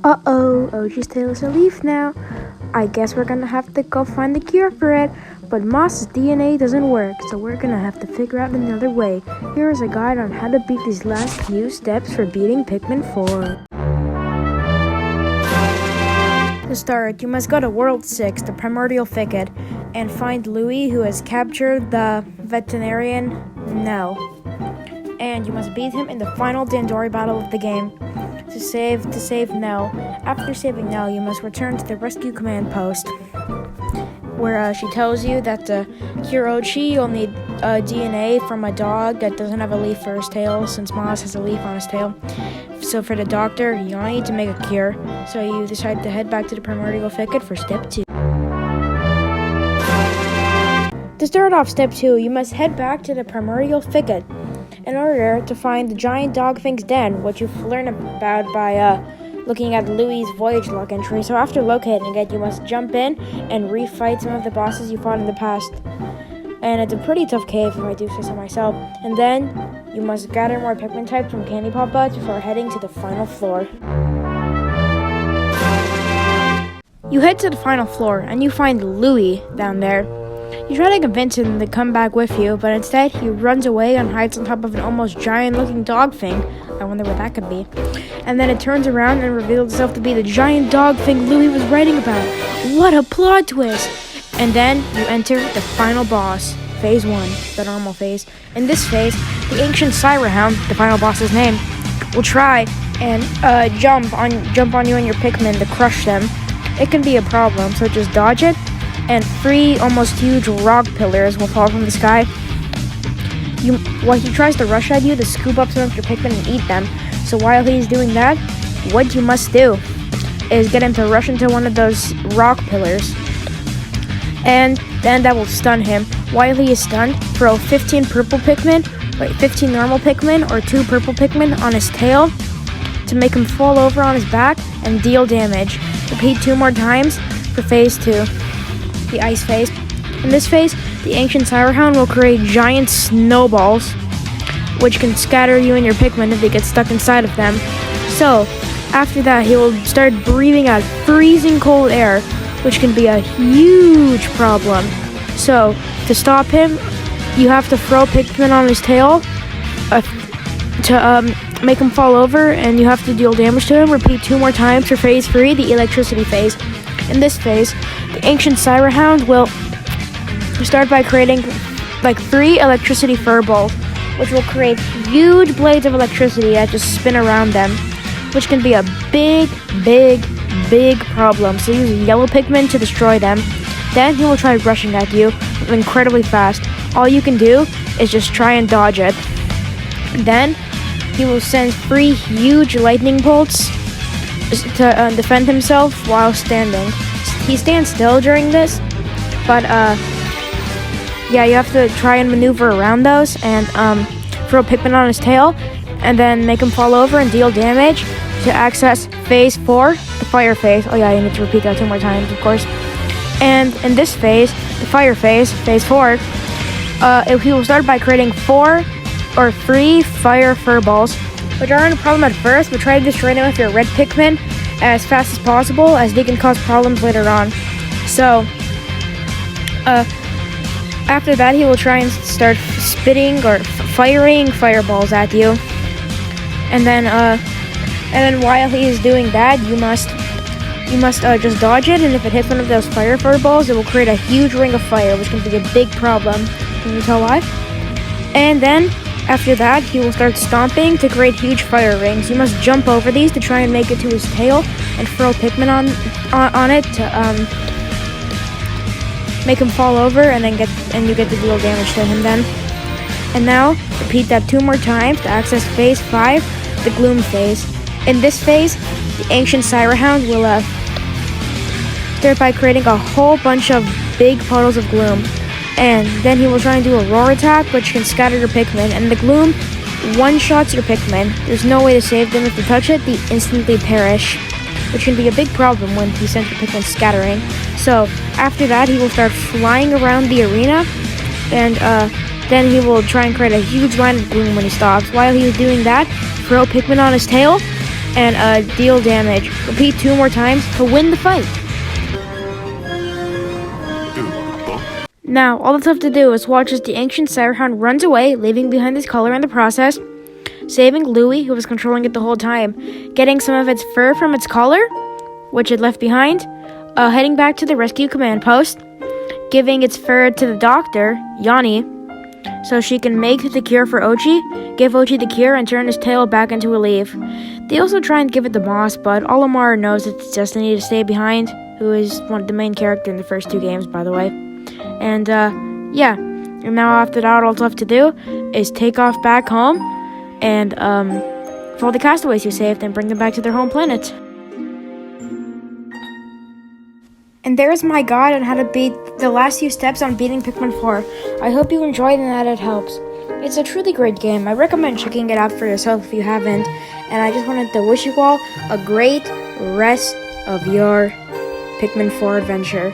Uh-oh, Oji's tail is a leaf now. I guess we're gonna have to go find the cure for it. But Moss's DNA doesn't work, so we're gonna have to figure out another way. Here is a guide on how to beat these last few steps for beating Pikmin 4. To start, you must go to World 6, the Primordial Thicket, and find Louie, who has captured the veterinarian Nell. And you must beat him in the final Dandori battle of the game. To save Nell. After saving Nell, you must return to the rescue command post, where she tells you that to cure Ochi, you'll need DNA from a dog that doesn't have a leaf for his tail, since Moss has a leaf on his tail. So for the doctor, you'll need to make a cure. So you decide to head back to the Primordial Thicket for step 2. To start off step 2, you must head back to the Primordial Thicket in order to find the giant dogfink's den, which you've learned about by looking at Louie's voyage log entry. So after locating it, you must jump in and refight some of the bosses you fought in the past. And it's a pretty tough cave, if I do say so myself. And then you must gather more Pikmin types from Candy Pop Buds before heading to the final floor. You head to the final floor and you find Louie down there. You try to convince him to come back with you, but instead he runs away and hides on top of an almost giant-looking dog thing. I wonder what that could be. And then it turns around and reveals itself to be the giant dog thing Louie was writing about. What a plot twist! And then you enter the final boss, Phase 1, the normal phase. In this phase, the ancient Hound, the final boss's name, will try and jump on you and your Pikmin to crush them. It can be a problem, so just dodge it, and 3 almost huge rock pillars will fall from the sky. While he tries to rush at you to scoop up some of your Pikmin and eat them. So while he's doing that, what you must do is get him to rush into one of those rock pillars, and then that will stun him. While he is stunned, throw 15 normal Pikmin or 2 purple Pikmin on his tail to make him fall over on his back and deal damage. Repeat 2 more times for phase 2. The ice phase. In this phase, the ancient Hound will create giant snowballs, which can scatter you and your Pikmin if they get stuck inside of them. So, after that, he will start breathing out freezing cold air, which can be a huge problem. So, to stop him, you have to throw Pikmin on his tail to make him fall over, and you have to deal damage to him. Repeat 2 more times for phase 3, the electricity phase. In this phase, the ancient Hound will start by creating 3 electricity fur balls, which will create huge blades of electricity that just spin around them, which can be a big problem. So use yellow Pikmin to destroy them. Then he will try rushing at you incredibly fast. All you can do is just try and dodge it. Then he will send 3 huge lightning bolts to defend himself while standing. He stands still during this, but you have to try and maneuver around those and throw Pikmin on his tail, and then make him fall over and deal damage to access phase 4, the fire phase. Oh yeah, you need to repeat that 2 more times, of course. And in this phase, the fire phase, phase 4, he will start by creating 4 or 3 fire fur balls, which aren't a problem at first, but try to destroy them with your red Pikmin as fast as possible, as they can cause problems later on. So, after that, he will try and start spitting or firing fireballs at you. And then while he is doing that, you must just dodge it, and if it hits one of those fire balls, it will create a huge ring of fire, which can be a big problem. Can you tell why? And then, after that, he will start stomping to create huge fire rings. You must jump over these to try and make it to his tail, and throw Pikmin on it to make him fall over, and you get to deal damage to him then. And now, repeat that 2 more times to access phase 5, the gloom phase. In this phase, the ancient Hound will start by creating a whole bunch of big puddles of gloom. And then he will try and do a roar attack, which can scatter your Pikmin. And the gloom one-shots your Pikmin. There's no way to save them. If you touch it, they instantly perish, which can be a big problem when he sends your Pikmin scattering. So after that, he will start flying around the arena, and then he will try and create a huge line of gloom when he stops. While he is doing that, throw Pikmin on his tail, and deal damage. Repeat 2 more times to win the fight. Now, all that's left to do is watch as the ancient Cyberhound runs away, leaving behind his collar in the process, saving Louie, who was controlling it the whole time, getting some of its fur from its collar, which it left behind, heading back to the rescue command post, giving its fur to the doctor, Yanni, so she can make the cure for Ochi, give Ochi the cure, and turn his tail back into a leaf. They also try and give it to Moss, but Olimar knows it's destiny to stay behind, who is the main character in the first 2 games, by the way. And, yeah. And now after that, all that's left to do is take off back home and, for all the castaways you saved and bring them back to their home planet. And there's my guide on how to beat the last few steps on beating Pikmin 4. I hope you enjoyed and that it helps. It's a truly great game. I recommend checking it out for yourself if you haven't. And I just wanted to wish you all a great rest of your Pikmin 4 adventure.